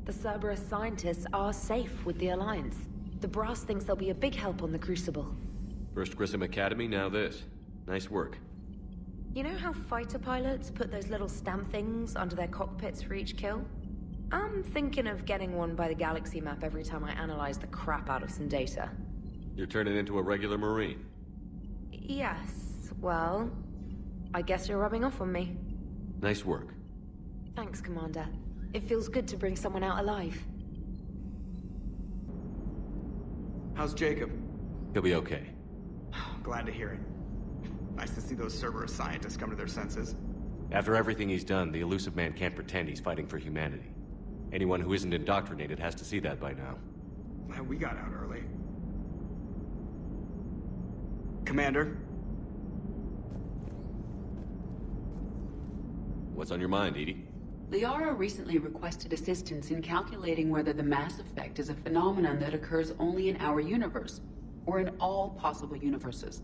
The Cerberus scientists are safe with the Alliance. The Brass thinks they'll be a big help on the Crucible. First Grissom Academy, now this. Nice work. You know how fighter pilots put those little stamp things under their cockpits for each kill? I'm thinking of getting one by the galaxy map every time I analyze the crap out of some data. You're turning into a regular Marine. Yes, well, I guess you're rubbing off on me. Nice work. Thanks, Commander. It feels good to bring someone out alive. How's Jacob? He'll be okay. Glad to hear it. Nice to see those Cerberus scientists come to their senses. After everything he's done, the elusive man can't pretend he's fighting for humanity. Anyone who isn't indoctrinated has to see that by now. Well, we got out early. Commander? What's on your mind, Edie? Liara recently requested assistance in calculating whether the mass effect is a phenomenon that occurs only in our universe, or in all possible universes.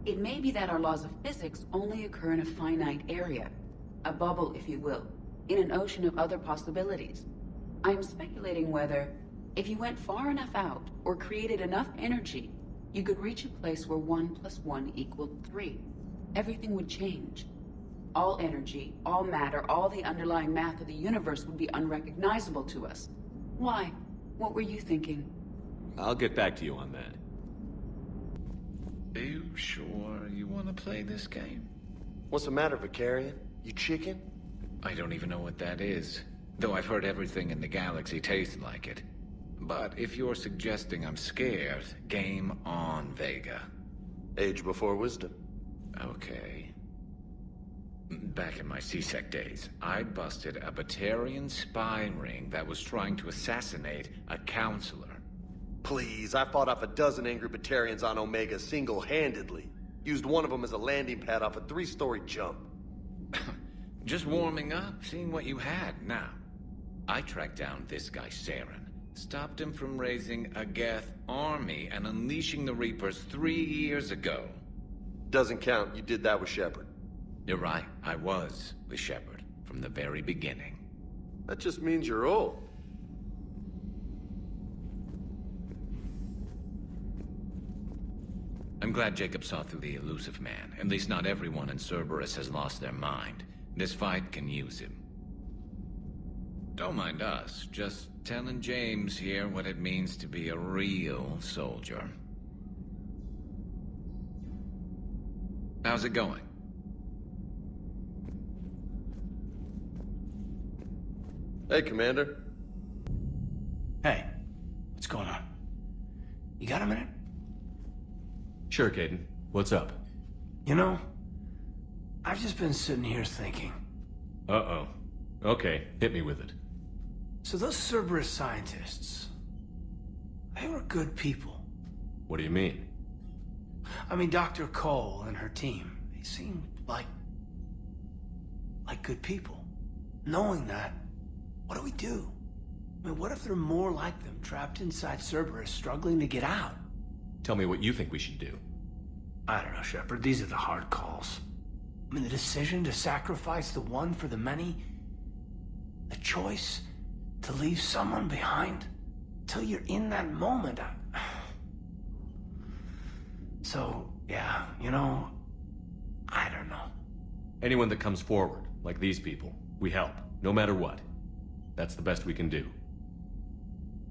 It may be that our laws of physics only occur in a finite area, a bubble, if you will, in an ocean of other possibilities. I'm speculating whether, if you went far enough out, or created enough energy, you could reach a place where 1 + 1 = 3. Everything would change. All energy, all matter, all the underlying math of the universe would be unrecognizable to us. Why? What were you thinking? I'll get back to you on that. Are you sure you want to play this game? What's the matter, Vicarian? You chicken? I don't even know what that is, though I've heard everything in the galaxy tastes like it. But if you're suggesting I'm scared, game on, Vega. Age before wisdom. Okay. Back in my C-Sec days, I busted a Batarian spy ring that was trying to assassinate a counselor. Please, I fought off a dozen angry Batarians on Omega single-handedly. Used one of them as a landing pad off a 3-story jump. Just warming up, seeing what you had. Now, I tracked down this guy, Saren. Stopped him from raising a Geth army and unleashing the Reapers 3 years ago. Doesn't count. You did that with Shepard. You're right, I was with Shepard from the very beginning. That just means you're old. I'm glad Jacob saw through the elusive man. At least not everyone in Cerberus has lost their mind. This fight can use him. Don't mind us, just telling James here what it means to be a real soldier. How's it going? Hey, Commander. Hey, what's going on? You got a minute? Sure, Caden. What's up? You know, I've just been sitting here thinking. Uh-oh. Okay, hit me with it. So those Cerberus scientists, they were good people. What do you mean? I mean, Dr. Cole and her team, they seemed like good people. Knowing that, what do we do? I mean, what if there are more like them trapped inside Cerberus struggling to get out? Tell me what you think we should do. I don't know, Shepard. These are the hard calls. I mean, the decision to sacrifice the one for the many, the choice to leave someone behind till you're in that moment. So, yeah, you know, I don't know. Anyone that comes forward, like these people, we help, no matter what. That's the best we can do.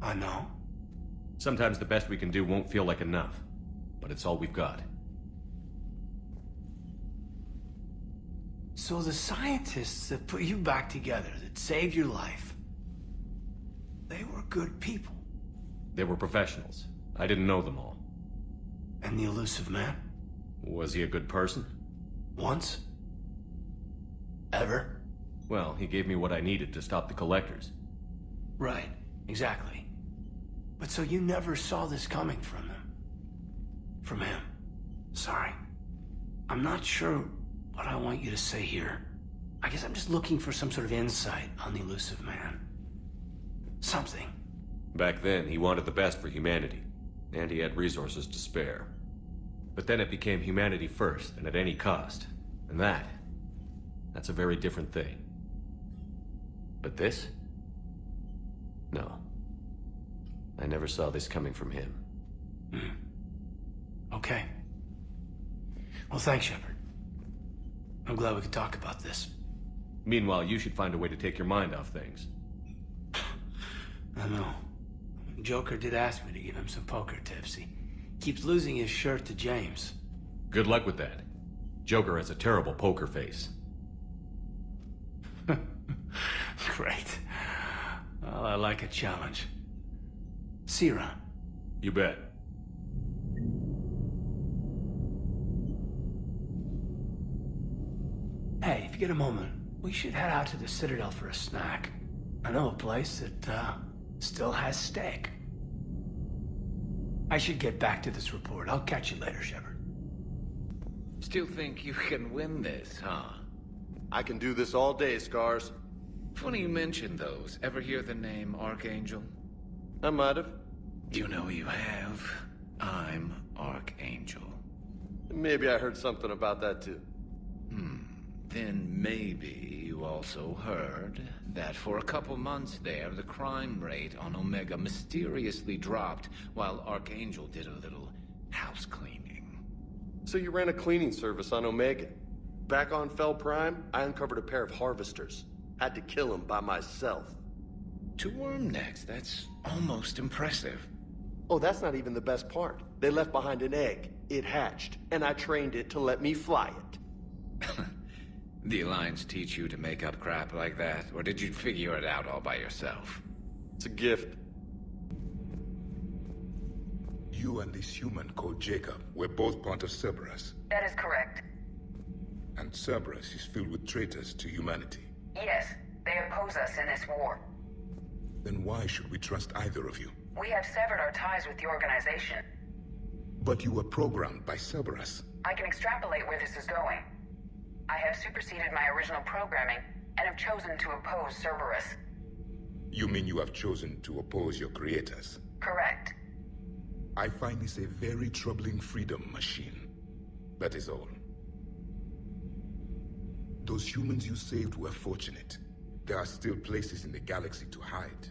I know. Sometimes the best we can do won't feel like enough, but it's all we've got. So the scientists that put you back together, that saved your life, they were good people. They were professionals. I didn't know them all. And the elusive man? Was he a good person? Once? Ever? Well, he gave me what I needed to stop the collectors. Right, exactly. But so you never saw this coming from them? From him? Sorry. I'm not sure what I want you to say here. I guess I'm just looking for some sort of insight on the elusive man. Something. Back then, he wanted the best for humanity, and he had resources to spare. But then it became humanity first, and at any cost. And that's a very different thing. But this? No. I never saw this coming from him. Okay. Well, thanks, Shepard. I'm glad we could talk about this. Meanwhile, you should find a way to take your mind off things. I know. Joker did ask me to give him some poker tips. He keeps losing his shirt to James. Good luck with that. Joker has a terrible poker face. Great. Well, I like a challenge. See you around. You bet. Hey, if you get a moment, we should head out to the Citadel for a snack. I know a place that, still has steak. I should get back to this report. I'll catch you later, Shepard. Still think you can win this, huh? I can do this all day, Scars. Funny you mentioned those. Ever hear the name Archangel? I might have. You know you have. I'm Archangel. Maybe I heard something about that too. Then maybe you also heard that for a couple months there, the crime rate on Omega mysteriously dropped while Archangel did a little house cleaning. So you ran a cleaning service on Omega. Back on Fel Prime, I uncovered a pair of harvesters. Had to kill them by myself. 2 worm necks, that's almost impressive. Oh, that's not even the best part. They left behind an egg. It hatched, and I trained it to let me fly it. The Alliance teach you to make up crap like that, or did you figure it out all by yourself? It's a gift. You and this human called Jacob were both part of Cerberus. That is correct. And Cerberus is filled with traitors to humanity. Yes, they oppose us in this war. Then why should we trust either of you? We have severed our ties with the organization. But you were programmed by Cerberus. I can extrapolate where this is going. I have superseded my original programming and have chosen to oppose Cerberus. You mean you have chosen to oppose your creators? Correct. I find this a very troubling freedom machine. That is all. Those humans you saved were fortunate. There are still places in the galaxy to hide.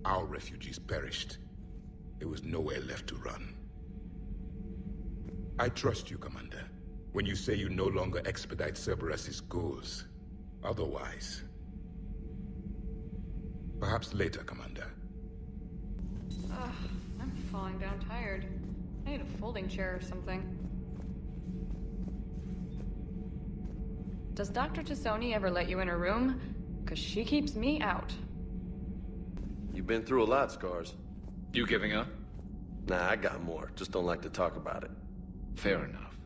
Our refugees perished. There was nowhere left to run. I trust you, Commander, when you say you no longer expedite Cerberus's goals. Otherwise... Perhaps later, Commander. I'm falling down tired. I need a folding chair or something. Does Dr. Tassoni ever let you in her room? Because she keeps me out. You've been through a lot, Scars. You giving up? Nah, I got more. Just don't like to talk about it. Fair enough.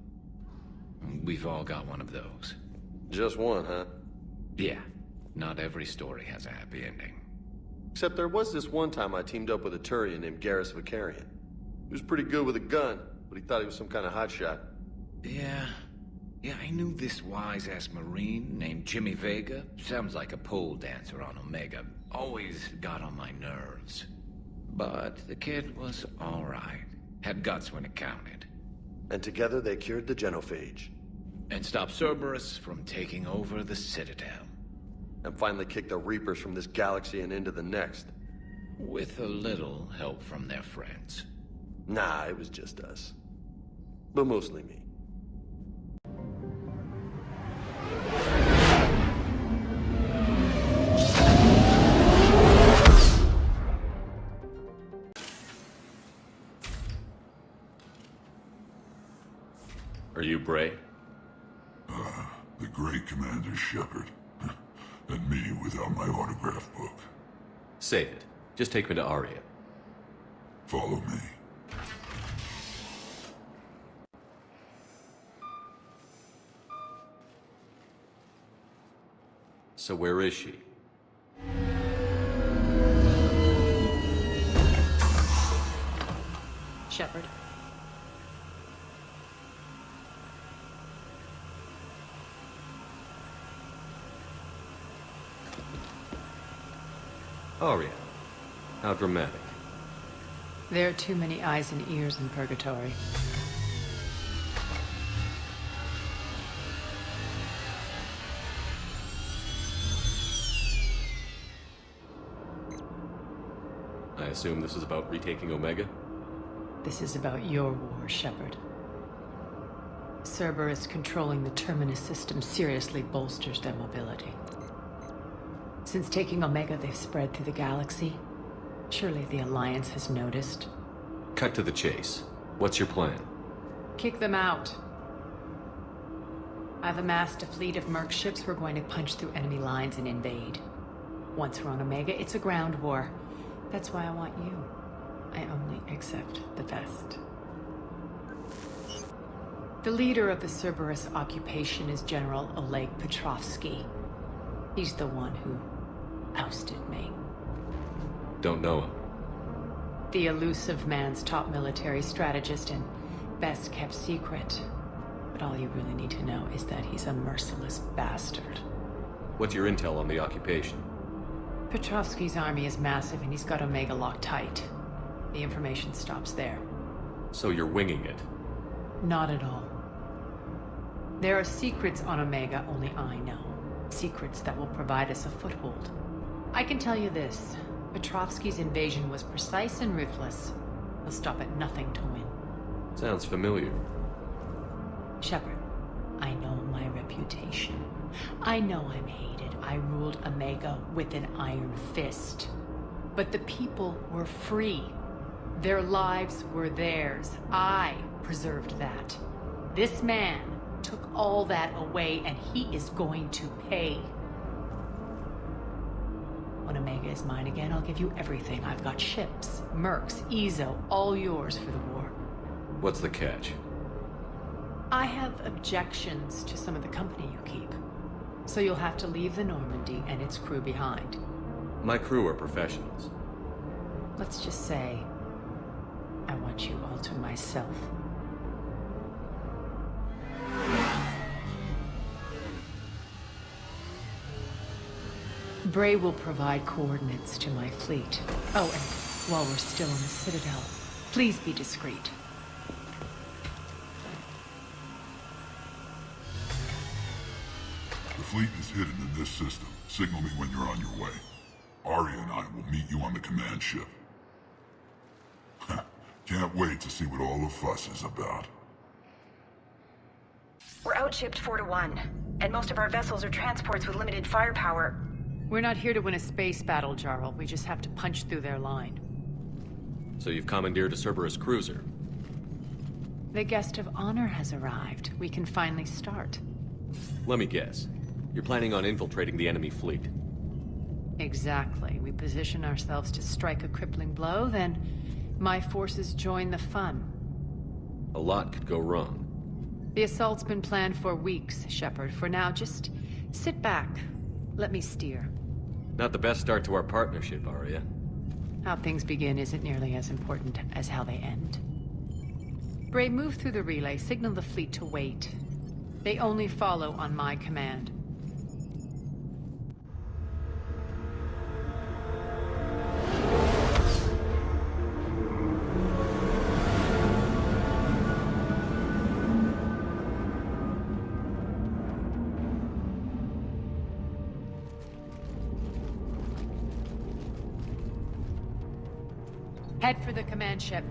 We've all got one of those. Just one, huh? Yeah. Not every story has a happy ending. Except there was this one time I teamed up with a Turian named Garrus Vicarian. He was pretty good with a gun, but he thought he was some kind of hotshot. Yeah, I knew this wise-ass Marine named Jimmy Vega. Sounds like a pole dancer on Omega. Always got on my nerves. But the kid was alright. Had guts when it counted. And together they cured the genophage. And stopped Cerberus from taking over the Citadel. And finally kicked the Reapers from this galaxy and into the next. With a little help from their friends. Nah, it was just us. But mostly me. Are you Bray? The great Commander Shepard. And me without my autograph book. Save it. Just take me to Aria. Follow me. So where is she? Shepard. Aria. How dramatic. There are too many eyes and ears in Purgatory. assume this is about retaking Omega? This is about your war, Shepard. Cerberus controlling the Terminus system seriously bolsters their mobility. Since taking Omega, they've spread through the galaxy. Surely the Alliance has noticed. Cut to the chase. What's your plan? Kick them out. I've amassed a fleet of merc ships. We're going to punch through enemy lines and invade. Once we're on Omega, it's a ground war. That's why I want you. I only accept the best. The leader of the Cerberus occupation is General Oleg Petrovsky. He's the one who ousted me. Don't know him. The elusive man's top military strategist and best kept secret. But all you really need to know is that he's a merciless bastard. What's your intel on the occupation? Petrovsky's army is massive and he's got Omega locked tight. The information stops there. So you're winging it? Not at all. There are secrets on Omega only I know. Secrets that will provide us a foothold. I can tell you this. Petrovsky's invasion was precise and ruthless. He'll stop at nothing to win. Sounds familiar. Shepard, I know my reputation. I know I'm hated. I ruled Omega with an iron fist. But the people were free. Their lives were theirs. I preserved that. This man took all that away, and he is going to pay. When Omega is mine again, I'll give you everything. I've got ships, mercs, Ezo, all yours for the war. What's the catch? I have objections to some of the company you keep. So you'll have to leave the Normandy and its crew behind. My crew are professionals. Let's just say, I want you all to myself. Bray will provide coordinates to my fleet. Oh, and while we're still in the Citadel, please be discreet. The fleet is hidden in this system. Signal me when you're on your way. Aria and I will meet you on the command ship. Can't wait to see what all the fuss is about. We're outshipped 4-1, and most of our vessels are transports with limited firepower. We're not here to win a space battle, Jarl. We just have to punch through their line. So you've commandeered a Cerberus cruiser? The guest of honor has arrived. We can finally start. Let me guess. You're planning on infiltrating the enemy fleet? Exactly. We position ourselves to strike a crippling blow, then my forces join the fun. A lot could go wrong. The assault's been planned for weeks, Shepard. For now, just sit back. Let me steer. Not the best start to our partnership, Aria. How things begin isn't nearly as important as how they end. Bray, move through the relay. Signal the fleet to wait. They only follow on my command. Head for the command ship.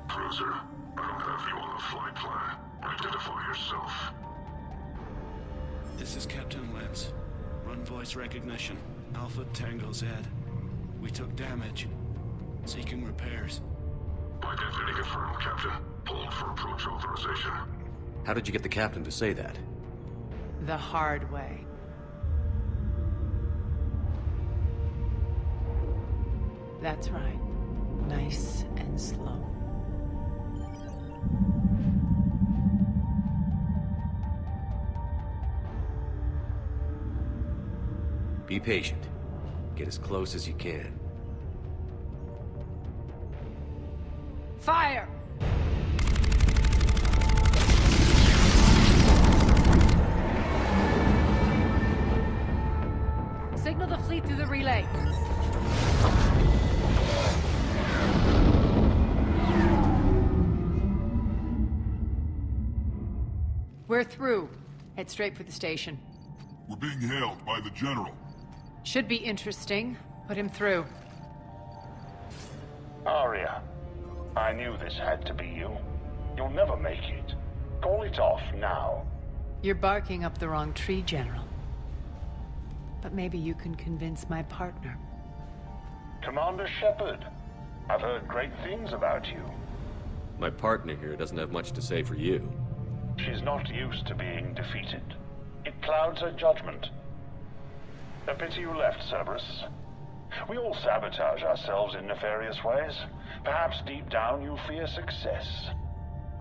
Cruiser, I don't have you on the flight plan. Identify yourself. This is Captain Wentz. Run voice recognition. Alpha Tango Z. We took damage. Seeking repairs. Identity confirmed, Captain. Hold for approach authorization. How did you get the captain to say that? The hard way. That's right. Nice and slow. Be patient. Get as close as you can. Fire! Signal the fleet through the relay. We're through. Head straight for the station. We're being hailed by the General. Should be interesting. Put him through. Aria, I knew this had to be you. You'll never make it. Call it off now. You're barking up the wrong tree, General. But maybe you can convince my partner. Commander Shepard, I've heard great things about you. My partner here doesn't have much to say for you. She's not used to being defeated. It clouds her judgment. A pity you left, Cerberus. We all sabotage ourselves in nefarious ways. Perhaps deep down you fear success.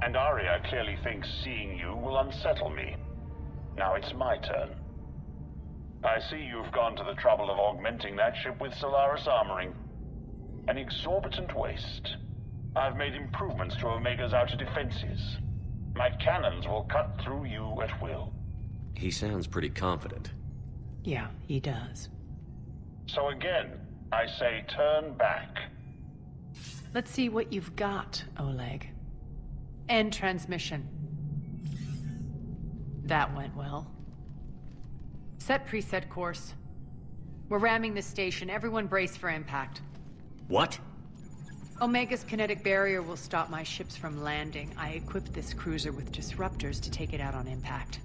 And Aria clearly thinks seeing you will unsettle me. Now it's my turn. I see you've gone to the trouble of augmenting that ship with Solaris armoring. An exorbitant waste. I've made improvements to Omega's outer defenses. My cannons will cut through you at will. He sounds pretty confident. Yeah, he does. So again, I say turn back. Let's see what you've got, Oleg. End transmission. That went well. Set preset course. We're ramming the station. Everyone brace for impact. What? Omega's kinetic barrier will stop my ships from landing. I equipped this cruiser with disruptors to take it out on impact.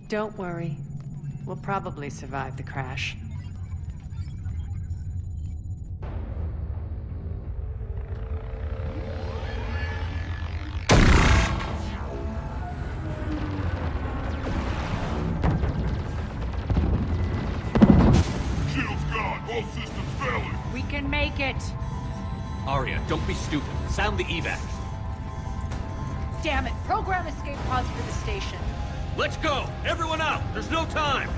Don't worry. We'll probably survive the crash. Shield's gone. All systems failing. We can make it! Aria, don't be stupid. Sound the evac. Damn it! Program escape pods for the station. Let's go! Everyone out! There's no time!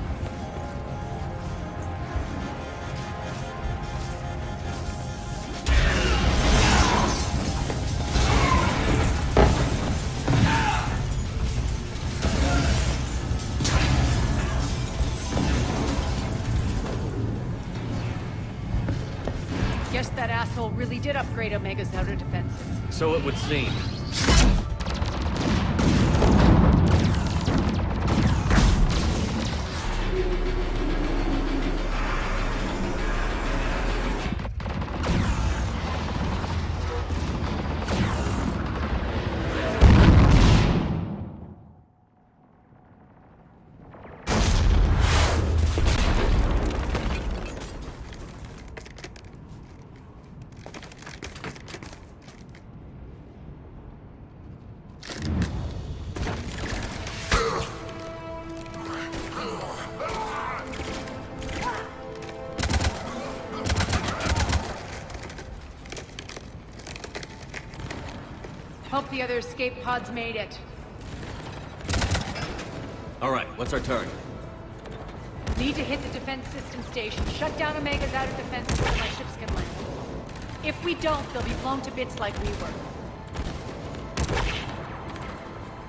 Guess that asshole really did upgrade Omega's outer defenses. So it would seem. Hope the other escape pods made it. All right, what's our turn? Need to hit the defense system station. Shut down Omega's outer defenses so my ships can land. If we don't, they'll be blown to bits like we were.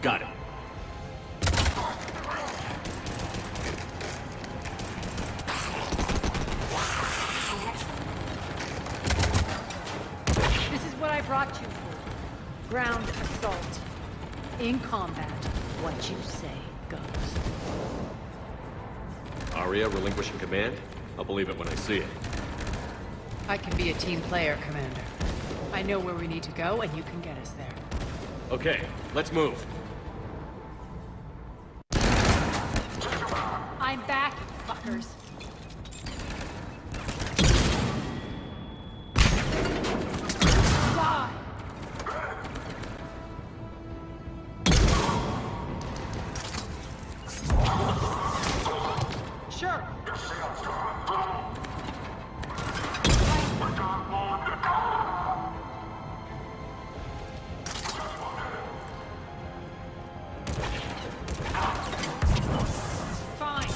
Got it. This is what I brought you for. Ground assault. In combat, what you say goes. Aria relinquishing command? I'll believe it when I see it. I can be a team player, Commander. I know where we need to go, and you can get us there. Okay, let's move. I'm back, you fuckers. Die! Sure. Fine.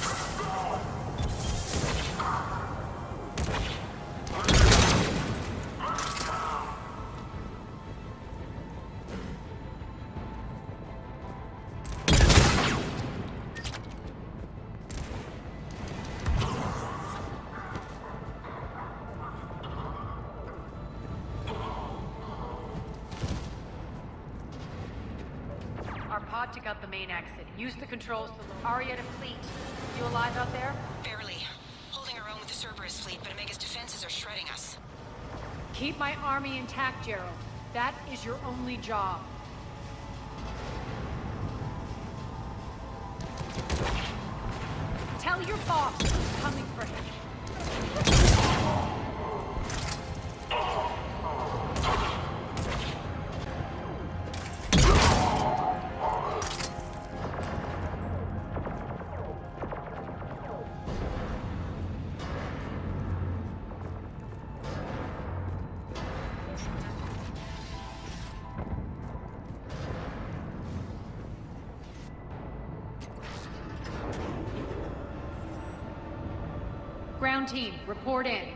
Our pod took out the main exit. Use the controls to load Aria T'loak. You alive out there? Barely. Holding our own with the Cerberus fleet, but Omega's defenses are shredding us. Keep my army intact, Gerald. That is your only job. Tell your boss I'm coming for him. Ground team, report in.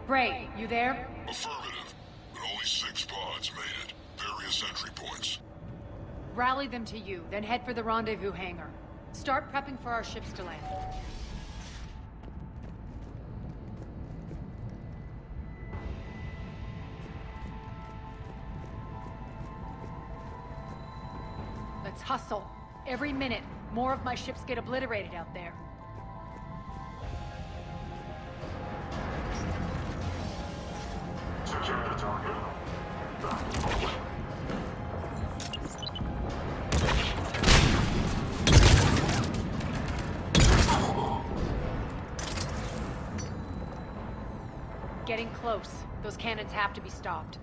Bray, you there? Affirmative, but only 6 pods made it. Various entry points. Rally them to you, then head for the rendezvous hangar. Start prepping for our ships to land. Let's hustle. Every minute, more of my ships get obliterated out there. Secure the target. Getting close. Those cannons have to be stopped.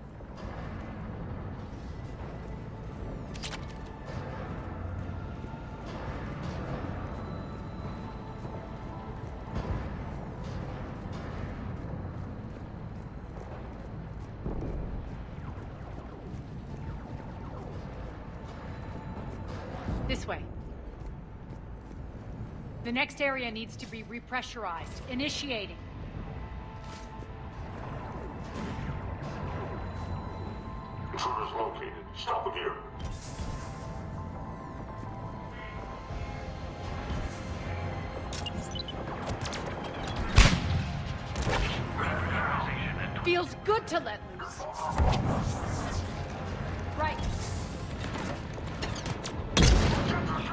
This way. The next area needs to be repressurized. Initiating. Intruders located. Stop the gear. Feels good to let loose. Right.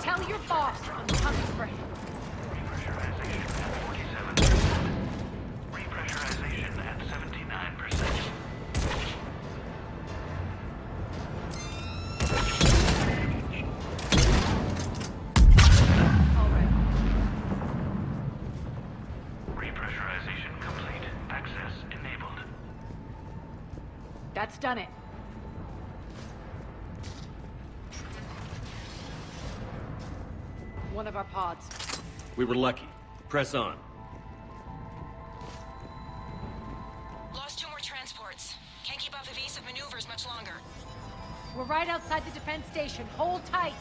Tell your boss I'm coming for him. Repressurization at 79%. All right. Repressurization complete. Access enabled. That's done it. One of our pods. We were lucky. Press on. Lost 2 more transports. Can't keep up evasive maneuvers much longer. We're right outside the defense station. Hold tight.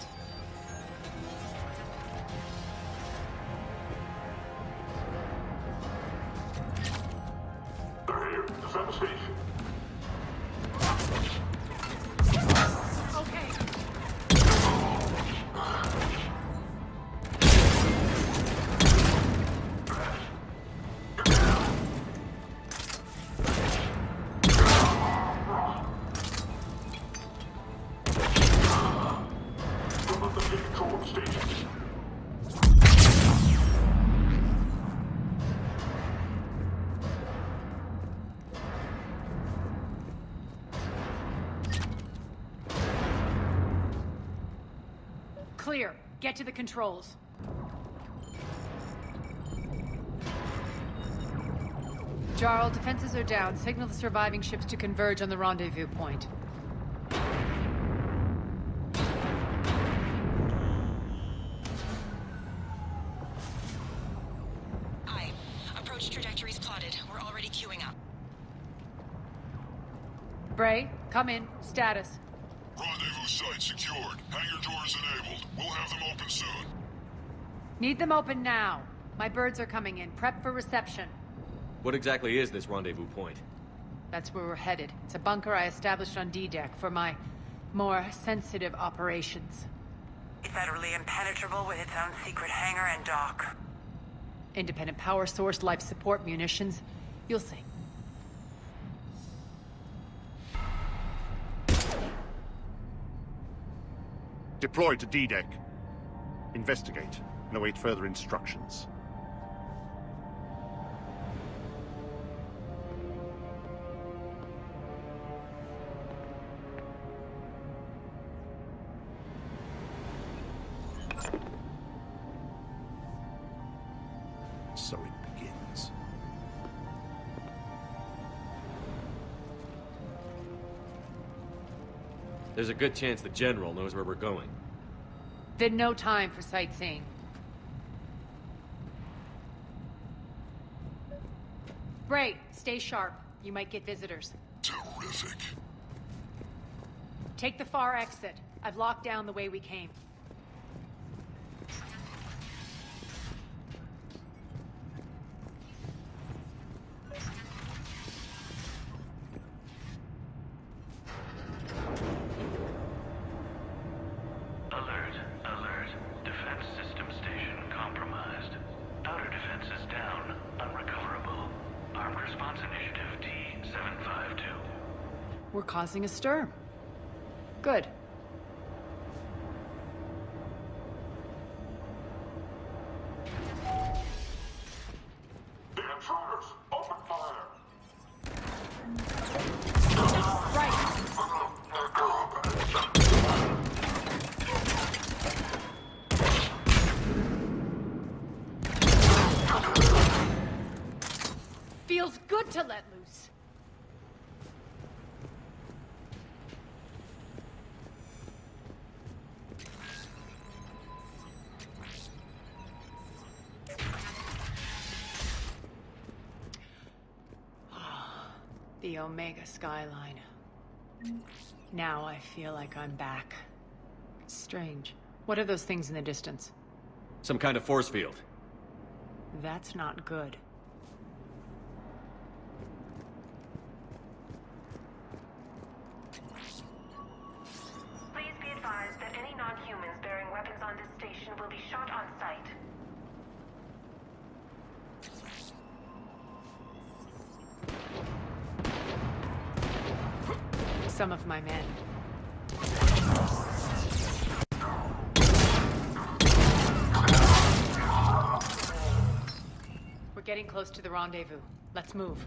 They're here. Defend the station. Okay. Don't let them take control of the station. Clear. Get to the controls. Jarl, defenses are down. Signal the surviving ships to converge on the rendezvous point. Aye. Approach trajectories plotted. We're already queuing up. Bray, come in. Status. Rendezvous site secured. Hangar doors enabled. We'll have them open soon. Need them open now. My birds are coming in. Prep for reception. What exactly is this rendezvous point? That's where we're headed. It's a bunker I established on D-Deck for my more sensitive operations. It's utterly impenetrable with its own secret hangar and dock. Independent power source, life support, munitions. You'll see. Deploy to D-Deck. Investigate and await further instructions. So it begins. There's a good chance the General knows where we're going. Then no time for sightseeing. Bray, stay sharp. You might get visitors. Terrific. Take the far exit. I've locked down the way we came. We're causing a stir. Good. The intruders! Open fire! Feels good to let loose. The Omega skyline. Now I feel like I'm back. Strange. What are those things in the distance? Some kind of force field. That's not good. Please be advised that any non-humans bearing weapons on this station will be shot on sight. Some of my men. We're getting close to the rendezvous. Let's move.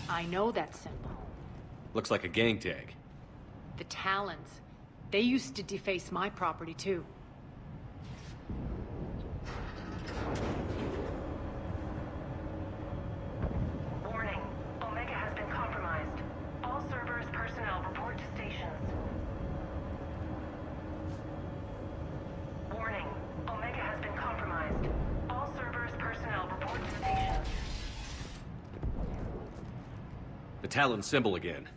I know that symbol. Looks like a gang tag. The Talons. They used to deface my property, too. Warning. Omega has been compromised. All Cerberus personnel report to stations. Warning. Omega has been compromised. All Cerberus personnel report to stations. The Talon symbol again.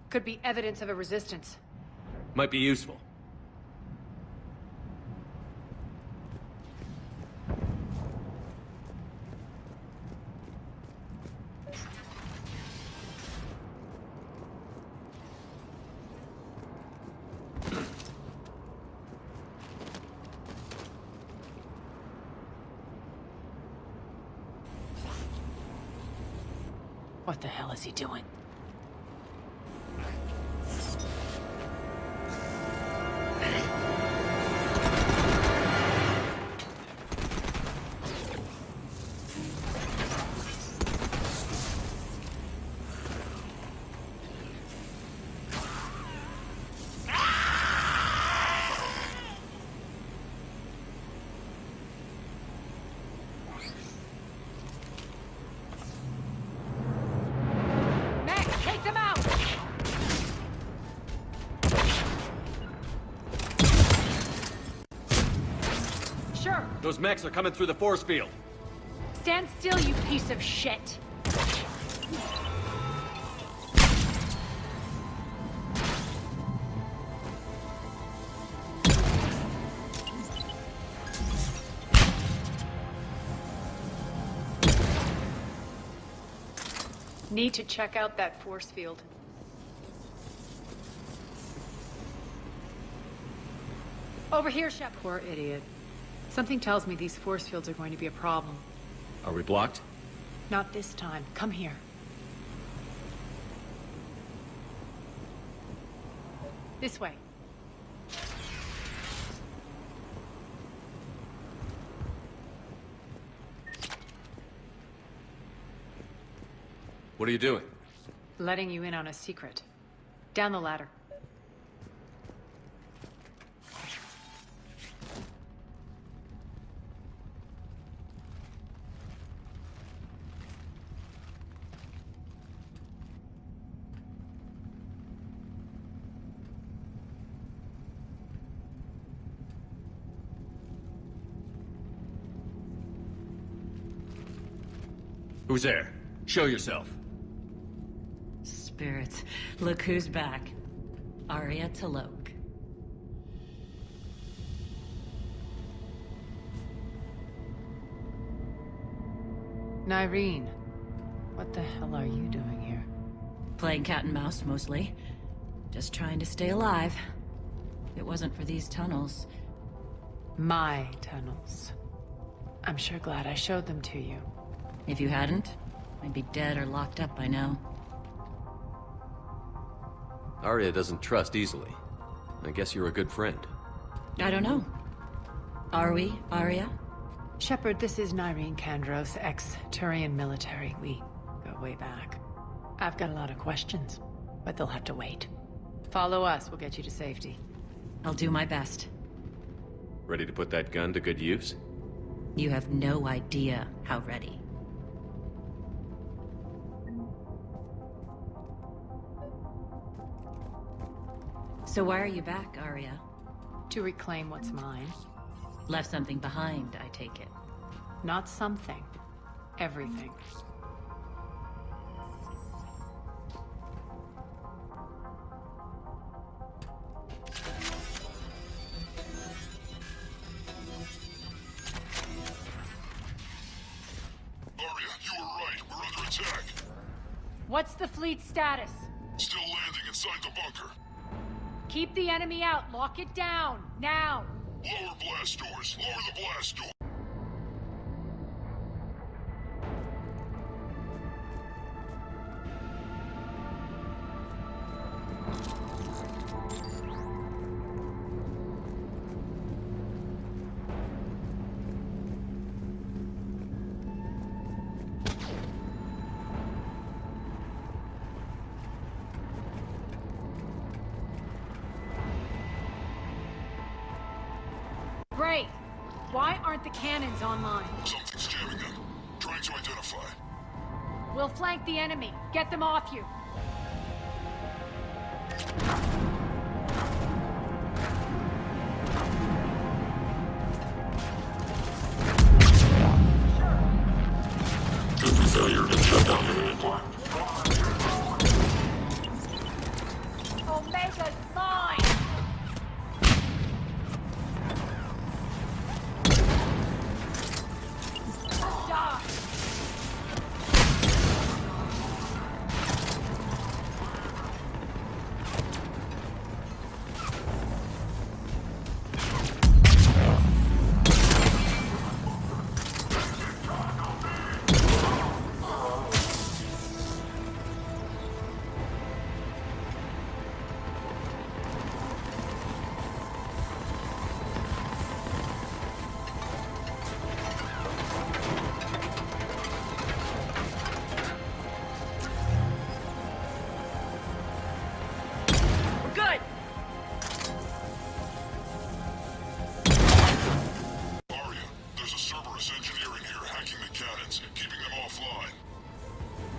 Could be evidence of a resistance. Might be useful. What the hell is he doing? Those mechs are coming through the force field. Stand still, you piece of shit! Need to check out that force field. Over here, Shepard. Poor idiot. Something tells me these force fields are going to be a problem. Are we blocked? Not this time. Come here. This way. What are you doing? Letting you in on a secret. Down the ladder. Who's there? Show yourself. Spirits, look who's back. Aria T'loak. Nyreen, what the hell are you doing here? Playing cat and mouse, mostly. Just trying to stay alive. If it wasn't for these tunnels. My tunnels. I'm sure glad I showed them to you. If you hadn't, I'd be dead or locked up by now. Aria doesn't trust easily. I guess you're a good friend. I don't know. Are we, Aria? Shepard, this is Nyreen Kandros, ex-Turian military. We go way back. I've got a lot of questions, but they'll have to wait. Follow us, we'll get you to safety. I'll do my best. Ready to put that gun to good use? You have no idea how ready. So why are you back, Aria? To reclaim what's mine. Left something behind, I take it. Not something. Everything. Aria, you were right. We're under attack. What's the fleet status? Still landing inside the bunker. Keep the enemy out. Lock it down. Now. Lower blast doors. Lower the blast door. Great. Why aren't the cannons online? Something's jamming them. Trying to identify. We'll flank the enemy. Get them off you. System failure and shutdown imminent. Omega's mine! Stop!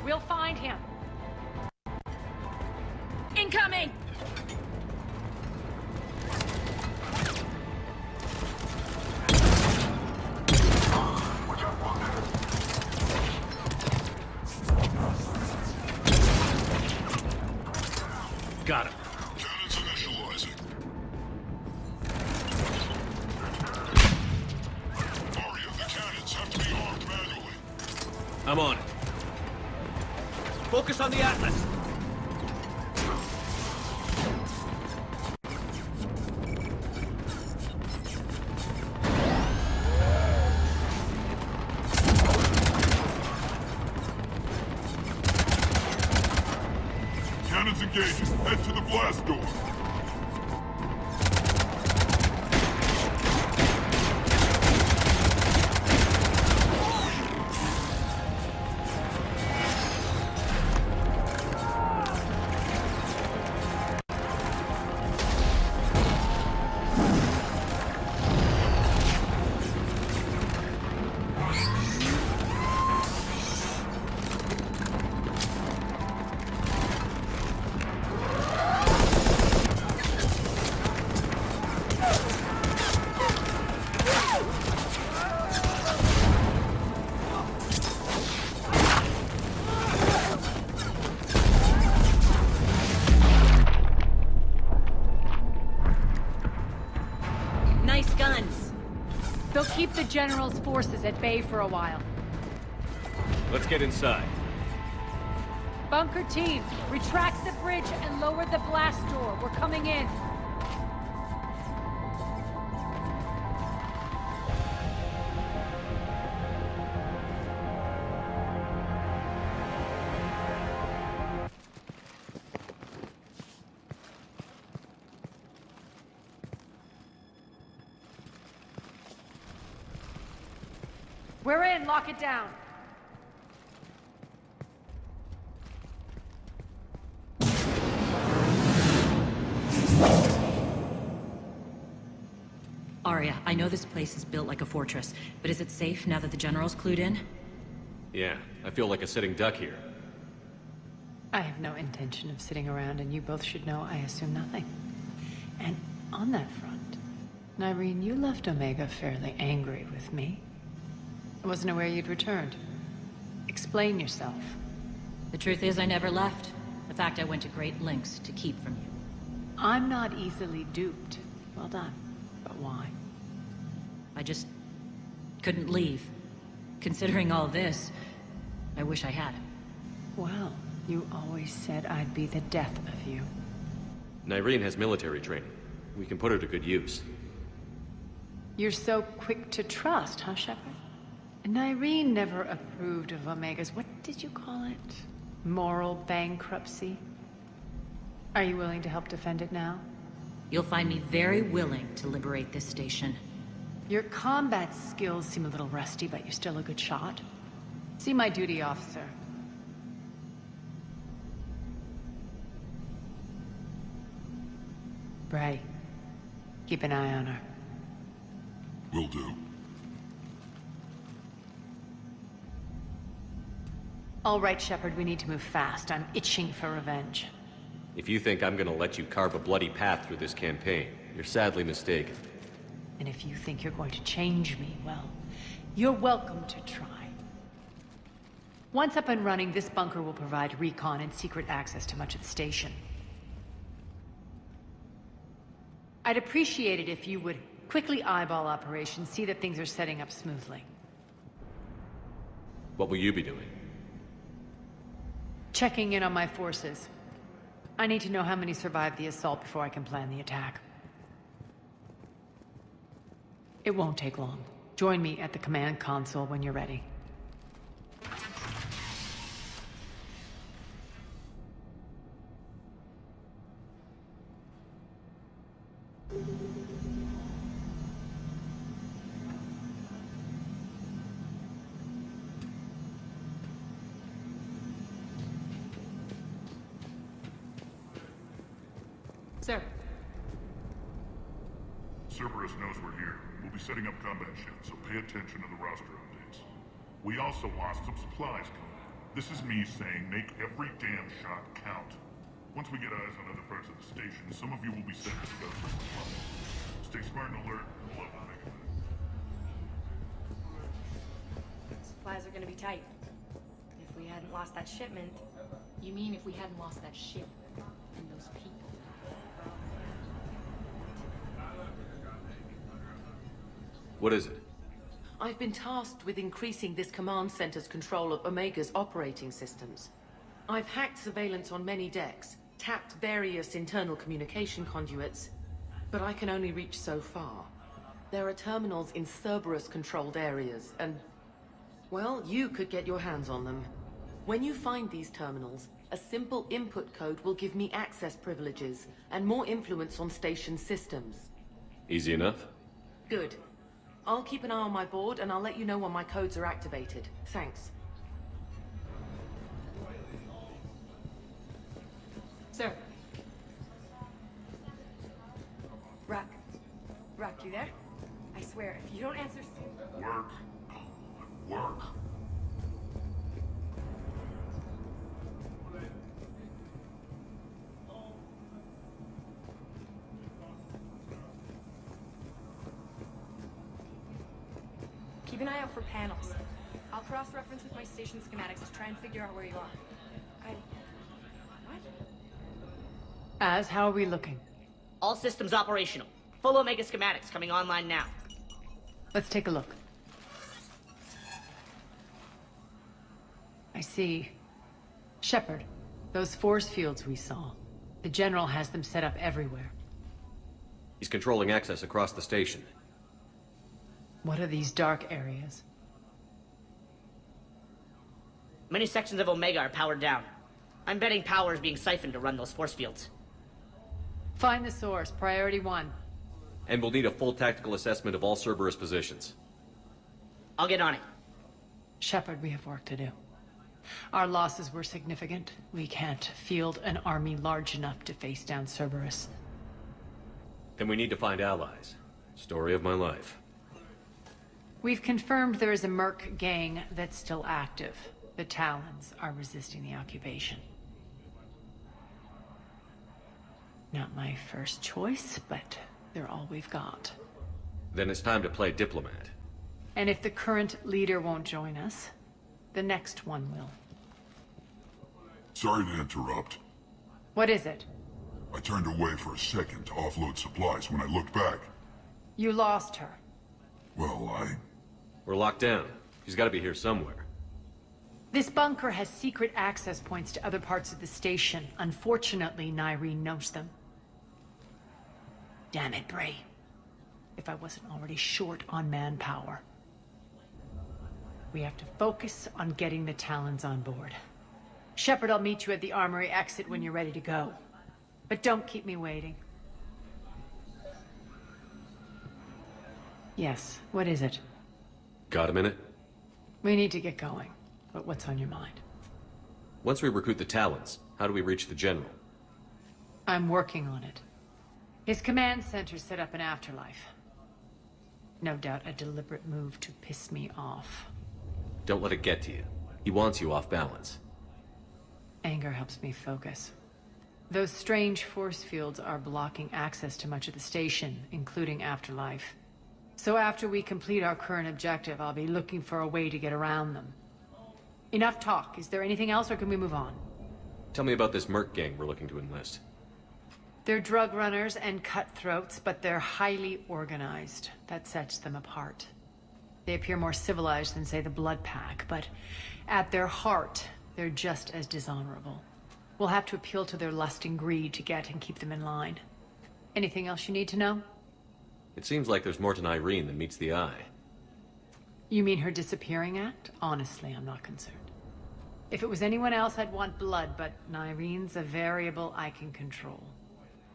We'll find him. Incoming! Got him. Cannons initializing. Aria, the cannons have to be armed manually. I'm on it. Focus on the Atlas. engages. Head to the blast door. Keep the General's forces at bay for a while. Let's get inside. Bunker team, retract the bridge and lower the blast door. We're coming in. We're in. Lock it down. Aria, I know this place is built like a fortress, but is it safe now that the General's clued in? Yeah, I feel like a sitting duck here. I have no intention of sitting around, and you both should know I assume nothing. And on that front, Nyreen, you left Omega fairly angry with me. I wasn't aware you'd returned. Explain yourself. The truth is, I never left. In fact, I went to great lengths to keep from you. I'm not easily duped. Well done. But why? I just couldn't leave. Considering all this, I wish I had. Well, you always said I'd be the death of you. Nyreen has military training. We can put her to good use. You're so quick to trust, huh, Shepard? Nyreen never approved of Omega's, what did you call it? Moral bankruptcy? Are you willing to help defend it now? You'll find me very willing to liberate this station. Your combat skills seem a little rusty, but you're still a good shot. See my duty officer. Bray, keep an eye on her. Will do. All right, Shepard, we need to move fast. I'm itching for revenge. If you think I'm gonna let you carve a bloody path through this campaign, you're sadly mistaken. And if you think you're going to change me, well, you're welcome to try. Once up and running, this bunker will provide recon and secret access to much of the station. I'd appreciate it if you would quickly eyeball operations, see that things are setting up smoothly. What will you be doing? Checking in on my forces. I need to know how many survived the assault before I can plan the attack. It won't take long. Join me at the command console when you're ready. Sir. Cerberus knows we're here. We'll be setting up combat shifts, so pay attention to the roster updates. We also lost some supplies coming. This is me saying make every damn shot count. Once we get eyes on other parts of the station, some of you will be sent to scout for supplies. Stay smart and alert. We'll have to make it. Supplies are gonna be tight. If we hadn't lost that shipment... You mean if we hadn't lost that ship and those people? What is it? I've been tasked with increasing this command center's control of Omega's operating systems. I've hacked surveillance on many decks, tapped various internal communication conduits, but I can only reach so far. There are terminals in Cerberus-controlled areas, and... well, you could get your hands on them. When you find these terminals, A simple input code will give me access privileges and more influence on station systems. Easy enough? Good. I'll keep an eye on my board and I'll let you know when my codes are activated. Thanks. Sir. Rock. Rock, you there? I swear, if you don't answer... Work. Work. Keep an eye out for panels. I'll cross-reference with my station schematics to try and figure out where you are. What? Az, how are we looking? All systems operational. Full Omega schematics coming online now. Let's take a look. I see. Shepard, those force fields we saw. The General has them set up everywhere. He's controlling access across the station. What are these dark areas? Many sections of Omega are powered down. I'm betting power is being siphoned to run those force fields. Find the source, priority 1. And we'll need a full tactical assessment of all Cerberus positions. I'll get on it. Shepard, we have work to do. Our losses were significant. We can't field an army large enough to face down Cerberus. Then we need to find allies. Story of my life. We've confirmed there is a Merc gang that's still active. The Talons are resisting the occupation. Not my first choice, but they're all we've got. Then it's time to play diplomat. And if the current leader won't join us, the next one will. Sorry to interrupt. What is it? I turned away for a second to offload supplies. When I looked back... You lost her. Well, We're locked down. She's got to be here somewhere. This bunker has secret access points to other parts of the station. Unfortunately, Nyreen knows them. Damn it, Bray. If I wasn't already short on manpower. We have to focus on getting the Talons on board. Shepard, I'll meet you at the armory exit when you're ready to go. But don't keep me waiting. Yes, what is it? Got a minute? We need to get going. But what's on your mind? Once we recruit the Talons, how do we reach the General? I'm working on it. His command center set up an afterlife. No doubt a deliberate move to piss me off. Don't let it get to you. He wants you off balance. Anger helps me focus. Those strange force fields are blocking access to much of the station, including afterlife. So after we complete our current objective, I'll be looking for a way to get around them. Enough talk. Is there anything else, or can we move on? Tell me about this Merc gang we're looking to enlist. They're drug runners and cutthroats, but they're highly organized. That sets them apart. They appear more civilized than, say, the Blood Pack, but at their heart, they're just as dishonorable. We'll have to appeal to their lust and greed to get and keep them in line. Anything else you need to know? It seems like there's more to Nyreen than meets the eye. You mean her disappearing act? Honestly, I'm not concerned. If it was anyone else, I'd want blood, but Nyreen's a variable I can control.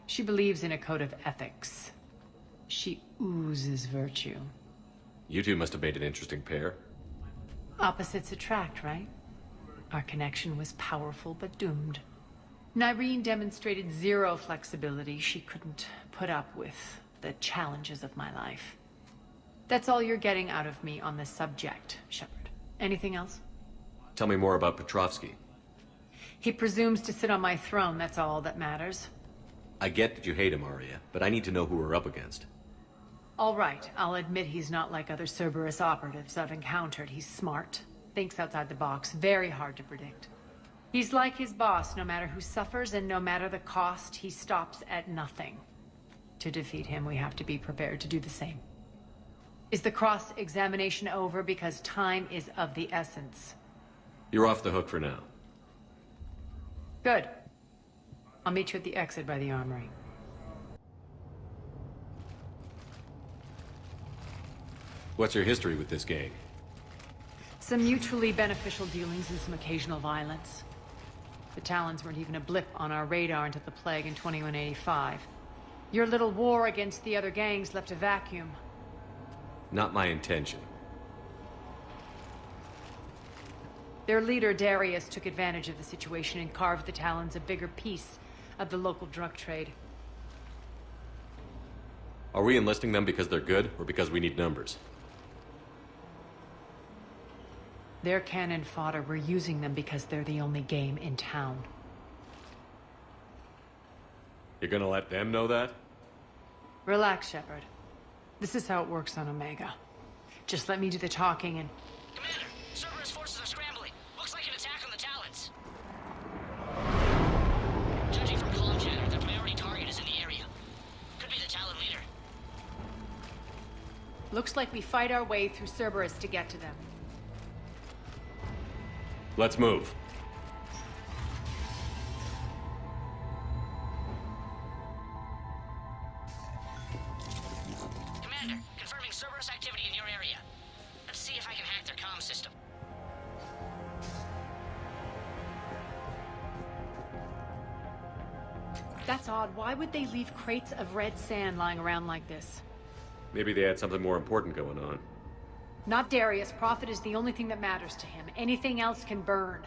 She believes in a code of ethics. She oozes virtue. You two must have made an interesting pair. Opposites attract, right? Our connection was powerful but doomed. Nyreen demonstrated zero flexibility. She couldn't put up with the challenges of my life. That's all you're getting out of me on this subject, Shepard. Anything else? Tell me more about Petrovsky. He presumes to sit on my throne, that's all that matters. I get that you hate him, Aria, but I need to know who we're up against. All right, I'll admit he's not like other Cerberus operatives I've encountered. He's smart, thinks outside the box, very hard to predict. He's like his boss, no matter who suffers and no matter the cost, he stops at nothing. To defeat him, we have to be prepared to do the same. Is the cross-examination over? Because time is of the essence. You're off the hook for now. Good. I'll meet you at the exit by the armory. What's your history with this gang? Some mutually beneficial dealings and some occasional violence. The Talons weren't even a blip on our radar until the plague in 2185. Your little war against the other gangs left a vacuum. Not my intention. Their leader, Darius, took advantage of the situation and carved the Talons a bigger piece of the local drug trade. Are we enlisting them because they're good, or because we need numbers? They're cannon fodder. We're using them because they're the only game in town. You're gonna let them know that? Relax, Shepard. This is how it works on Omega. Just let me do the talking and... Commander, Cerberus forces are scrambling. Looks like an attack on the Talons. Judging from comm chatter, their priority target is in the area. Could be the Talon leader. Looks like we fight our way through Cerberus to get to them. Let's move. Commander, confirming Cerberus activity in your area. Let's see if I can hack their comm system. That's odd. Why would they leave crates of red sand lying around like this? Maybe they had something more important going on. Not Darius. Profit is the only thing that matters to him. Anything else can burn.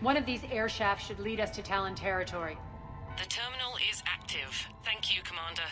One of these air shafts should lead us to Talon territory. The terminal is active. Thank you, Commander.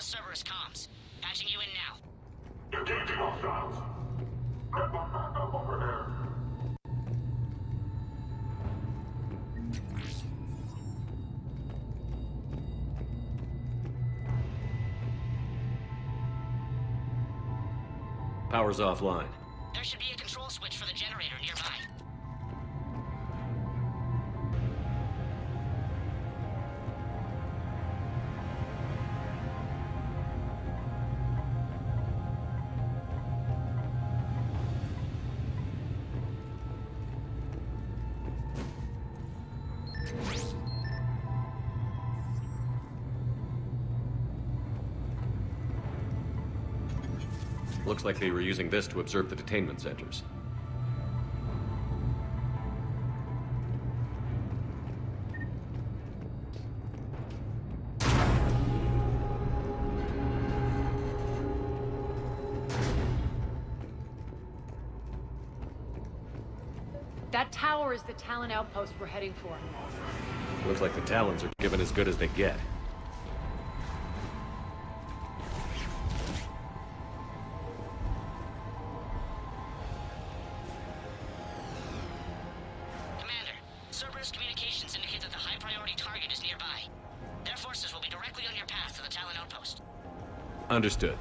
Cerberus comms. Patching you in now. Engaging hostiles. Get them back up over there. Power's offline. There should be a control switch for the generator nearby. Looks like they were using this to observe the detainment centers. That tower is the Talon outpost we're heading for. Looks like the Talons are given as good as they get. Commander, Cerberus communications indicate that the high-priority target is nearby. Their forces will be directly on your path to the Talon outpost. Understood.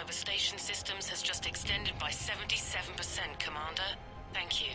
Over station systems has just extended by 77%, Commander. Thank you.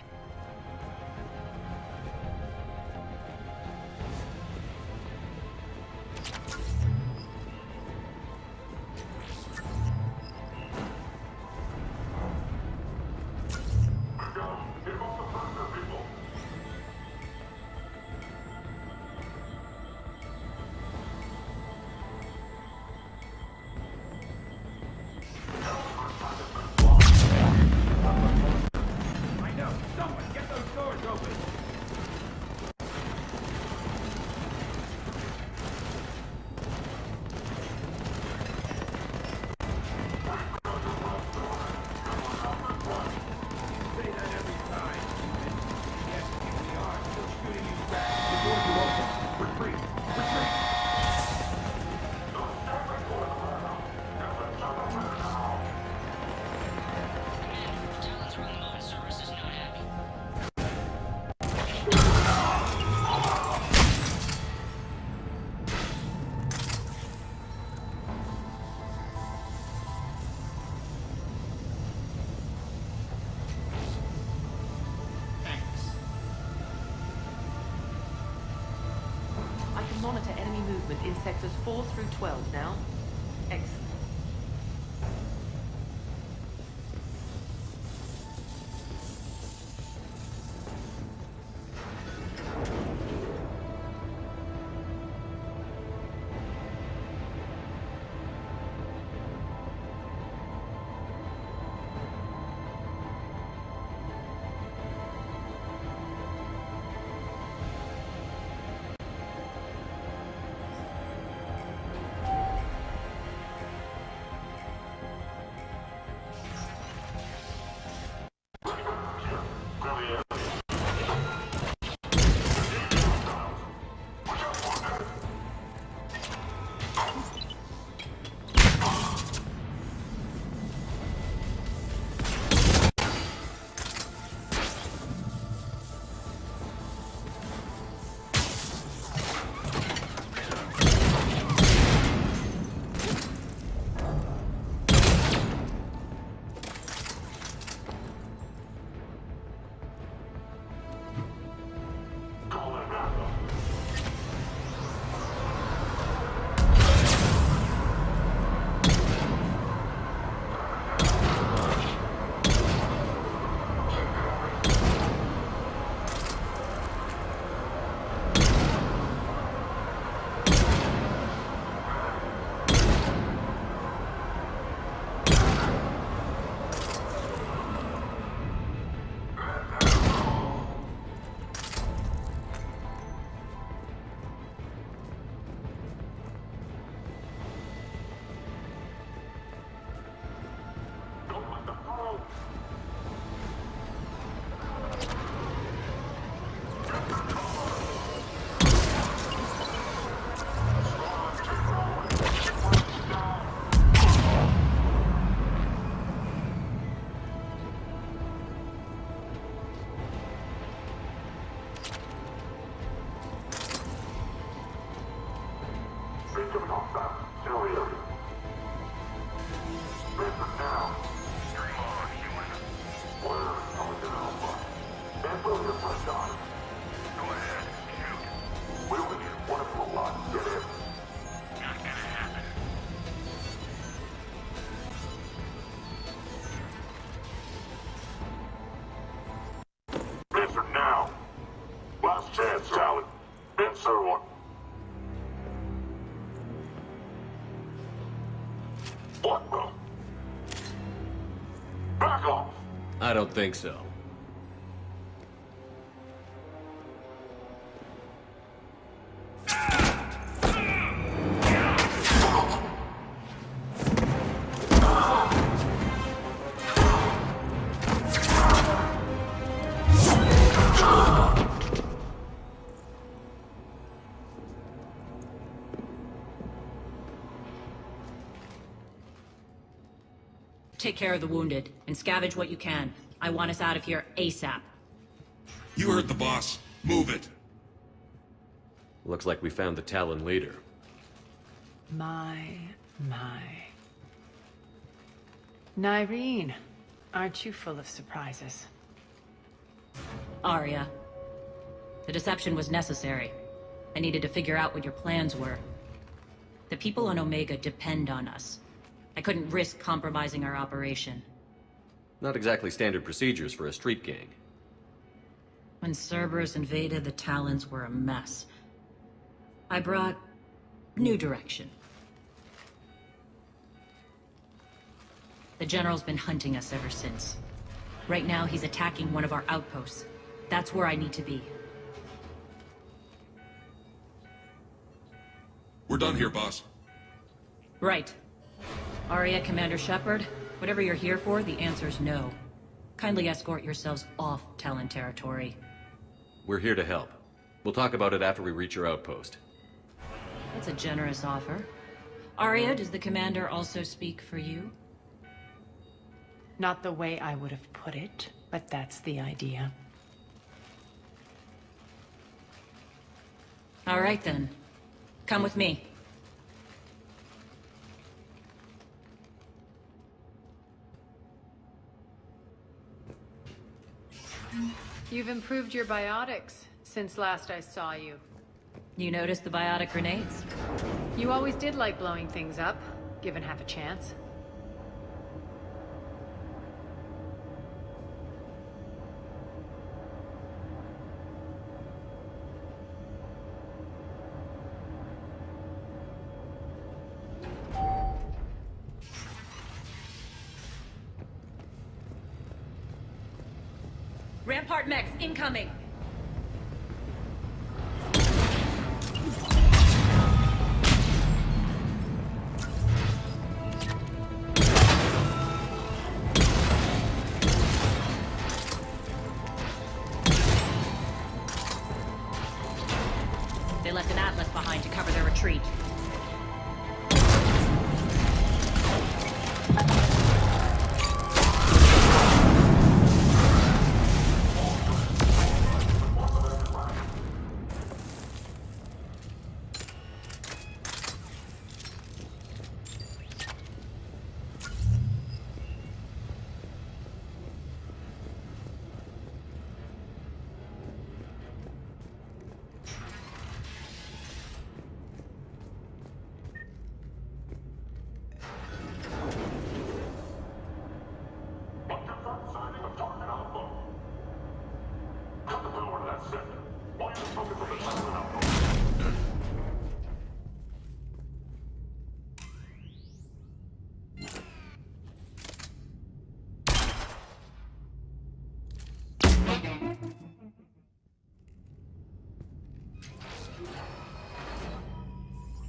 Monitor enemy movement in sectors 4 through 12 now. Excellent. I don't think so. Take care of the wounded, and scavenge what you can. I want us out of here ASAP. You heard the boss. Move it. Looks like we found the Talon leader. My. Nyreen, aren't you full of surprises? Aria. The deception was necessary. I needed to figure out what your plans were. The people on Omega depend on us. I couldn't risk compromising our operation. Not exactly standard procedures for a street gang. When Cerberus invaded, the Talons were a mess. I brought new direction. The General's been hunting us ever since. Right now, he's attacking one of our outposts. That's where I need to be. We're done here, boss. Right. Aria, Commander Shepard, whatever you're here for, the answer's no. Kindly escort yourselves off Talon territory. We're here to help. We'll talk about it after we reach your outpost. That's a generous offer. Aria, does the Commander also speak for you? Not the way I would have put it, but that's the idea. All right, then. Come with me. You've improved your biotics since last I saw you. You noticed the biotic grenades? You always did like blowing things up, given half a chance. Rampart mechs incoming! They left an Atlas behind to cover their retreat.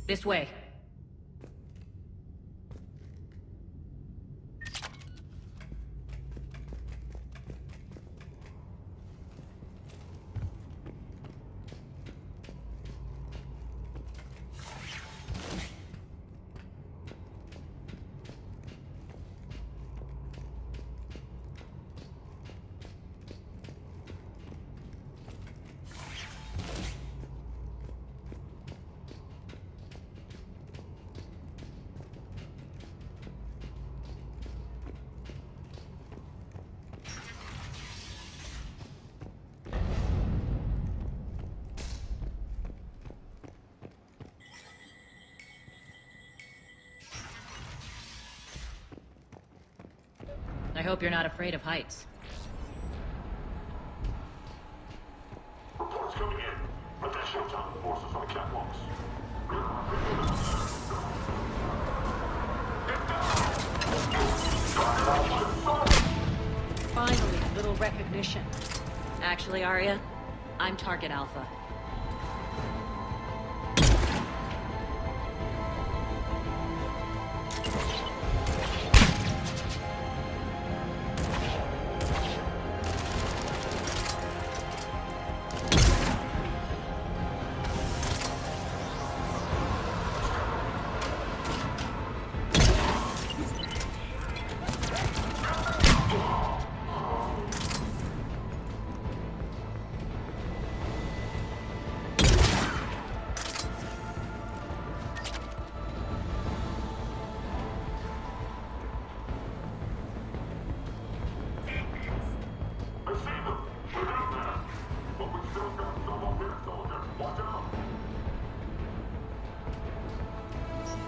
This way. I hope you're not afraid of heights. Reports coming in. Additional Talon forces on the catwalks. Finally, a little recognition. Actually, Aria, I'm Target Alpha.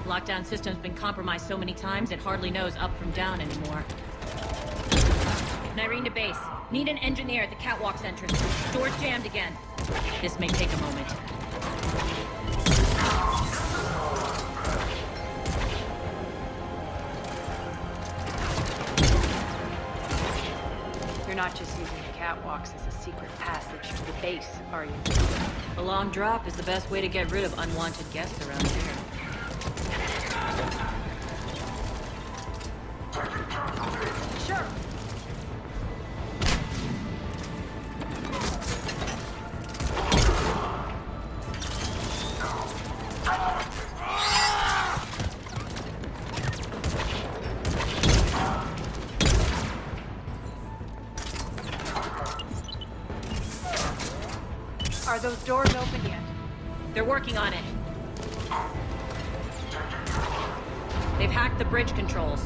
Lockdown system's been compromised so many times, it hardly knows up from down anymore. Nyreen to base. Need an engineer at the catwalk's entrance. Door's jammed again. This may take a moment. You're not just using the catwalks as a secret passage to the base, are you? A long drop is the best way to get rid of unwanted guests around here. Sure. Are those doors open yet? They're working on it. They've hacked the bridge controls.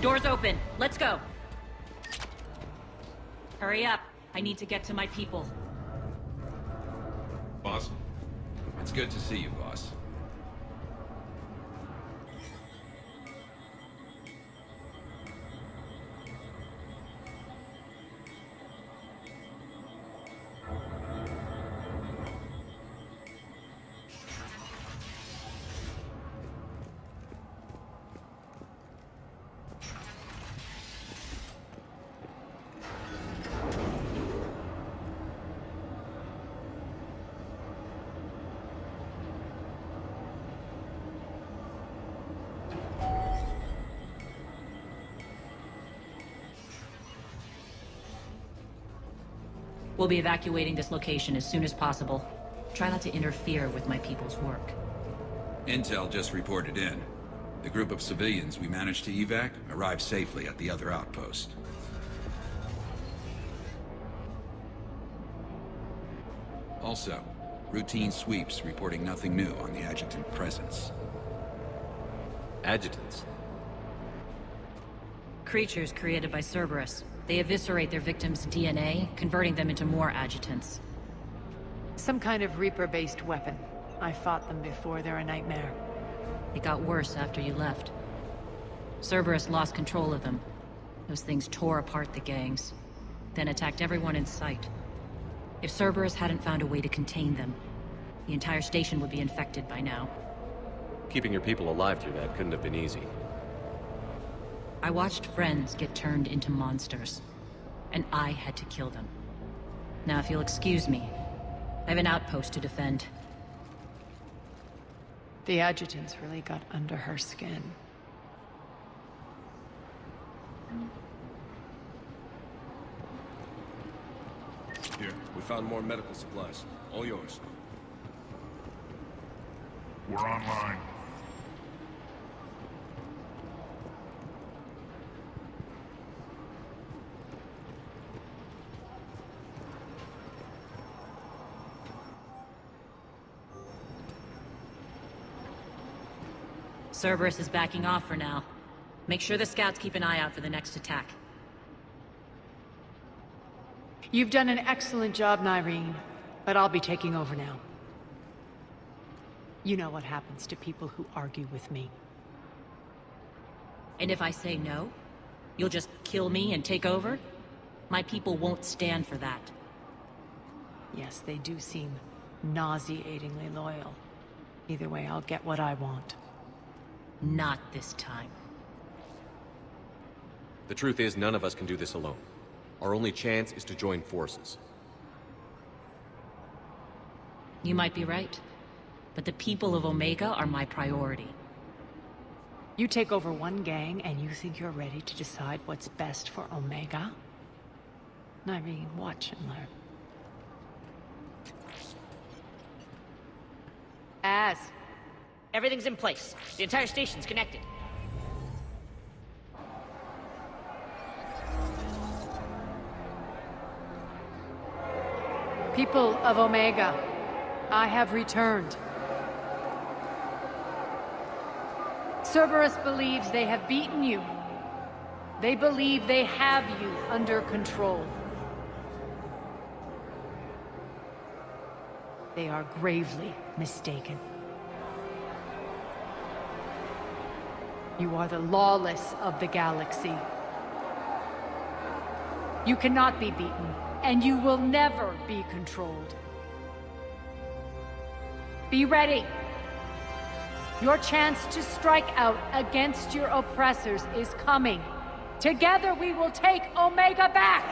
Doors open. Let's go. Hurry up. I need to get to my people. Boss? It's good to see you, boss. We'll be evacuating this location as soon as possible. Try not to interfere with my people's work. Intel just reported in. The group of civilians we managed to evac arrived safely at the other outpost. Also, routine sweeps reporting nothing new on the adjutant presence. Adjutants? Creatures created by Cerberus. They eviscerate their victims' DNA, converting them into more adjutants. Some kind of Reaper-based weapon. I fought them before, they're a nightmare. It got worse after you left. Cerberus lost control of them. Those things tore apart the gangs, then attacked everyone in sight. If Cerberus hadn't found a way to contain them, the entire station would be infected by now. Keeping your people alive through that couldn't have been easy. I watched friends get turned into monsters, and I had to kill them. Now, if you'll excuse me, I have an outpost to defend. The adjutants really got under her skin. Here, we found more medical supplies. All yours. We're online. Cerberus is backing off for now. Make sure the scouts keep an eye out for the next attack. You've done an excellent job, Nyreen, but I'll be taking over now. You know what happens to people who argue with me. And if I say no, you'll just kill me and take over? My people won't stand for that. Yes, they do seem nauseatingly loyal. Either way, I'll get what I want. Not this time. The truth is, none of us can do this alone. Our only chance is to join forces. You might be right, but the people of Omega are my priority. You take over one gang, and you think you're ready to decide what's best for Omega? Nyreen, watch and learn. Everything's in place. The entire station's connected. People of Omega, I have returned. Cerberus believes they have beaten you. They believe they have you under control. They are gravely mistaken. You are the lawless of the galaxy. You cannot be beaten, and you will never be controlled. Be ready. Your chance to strike out against your oppressors is coming. Together we will take Omega back!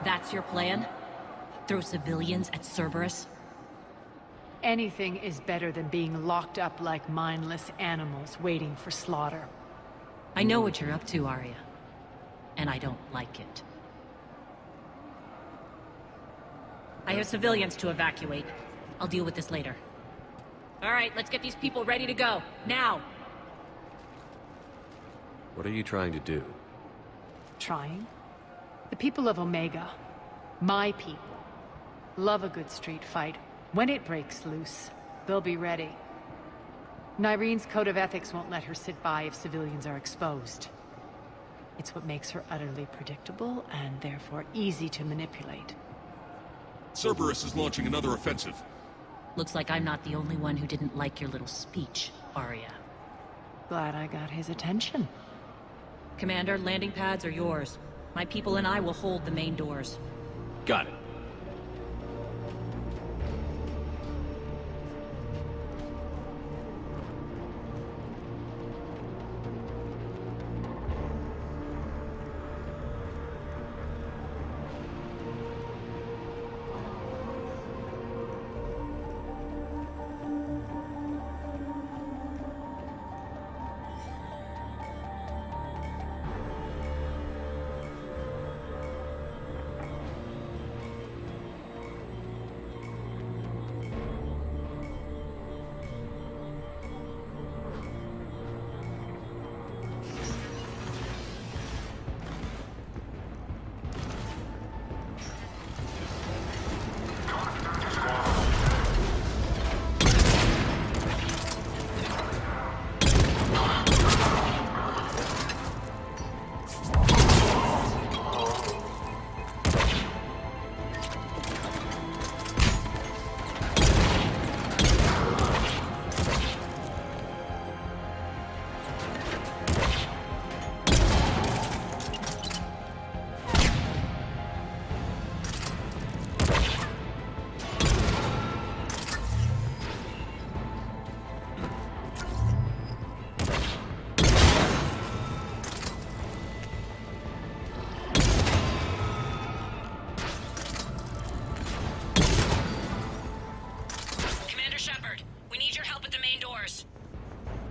That's your plan? Throw civilians at Cerberus? Anything is better than being locked up like mindless animals waiting for slaughter. I know what you're up to, Aria. And I don't like it. I have civilians to evacuate. I'll deal with this later. All right, let's get these people ready to go. Now! What are you trying to do? Trying? The people of Omega, my people, love a good street fight. When it breaks loose, they'll be ready. Nyrene's code of ethics won't let her sit by if civilians are exposed. It's what makes her utterly predictable and therefore easy to manipulate. Cerberus is launching another offensive. Looks like I'm not the only one who didn't like your little speech, Aria. Glad I got his attention. Commander, landing pads are yours. My people and I will hold the main doors. Got it.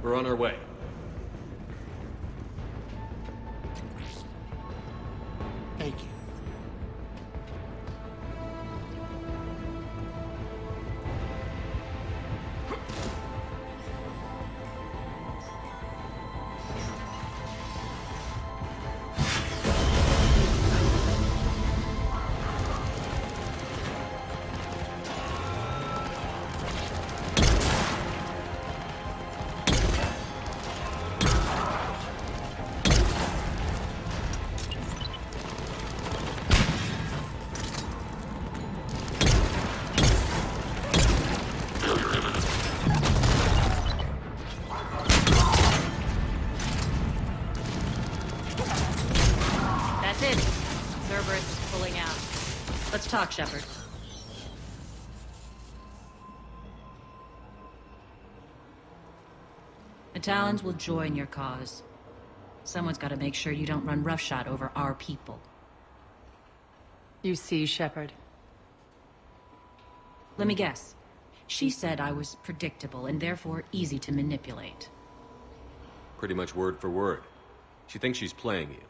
We're on our way. Thank you. Let's talk, Shepard. The Talons will join your cause. Someone's got to make sure you don't run roughshod over our people. You see, Shepard. Let me guess. She said I was predictable and therefore easy to manipulate. Pretty much word for word. She thinks she's playing you.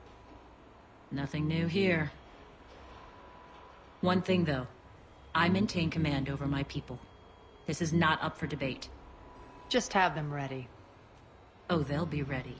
Nothing new here. One thing, though. I maintain command over my people. This is not up for debate. Just have them ready. Oh, they'll be ready.